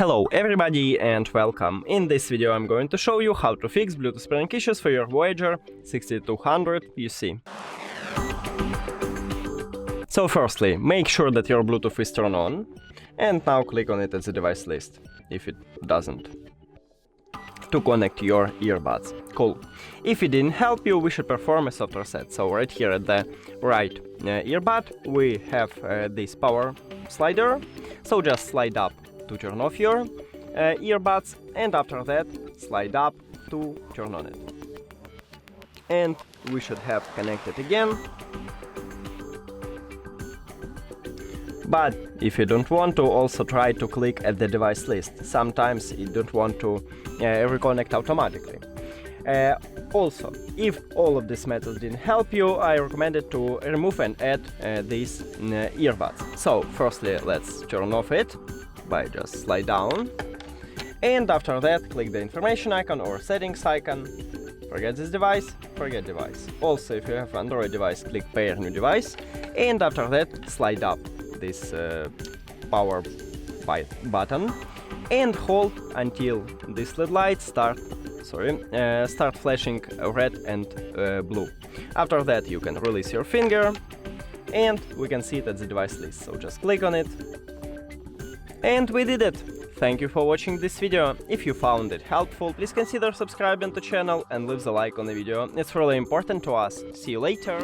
Hello everybody and welcome. In this video I'm going to show you how to fix Bluetooth pairing issues for your Voyager 6200 PC. So firstly, make sure that your Bluetooth is turned on, and now click on it at the device list, if it doesn't, to connect your earbuds. Cool. If it didn't help you, we should perform a soft reset. So right here at the right earbud we have this power slider, so just slide up to turn off your earbuds, and after that slide up to turn on it. And we should have connected again. But if you don't want to, also try to click at the device list. Sometimes you don't want to reconnect automatically. Also, if all of these methods didn't help you, I recommend it to remove and add these earbuds. So firstly, let's turn off it by just slide down, and after that click the information icon or settings icon. Forget this device, forget device. Also, if you have Android device, click pair new device, and after that slide up this power button and hold until this LED light start flashing red and blue. After that you can release your finger and we can see it at the device list, so just click on it. And we did it! Thank you for watching this video. If you found it helpful, please consider subscribing to the channel and leave the like on the video. It's really important to us. See you later!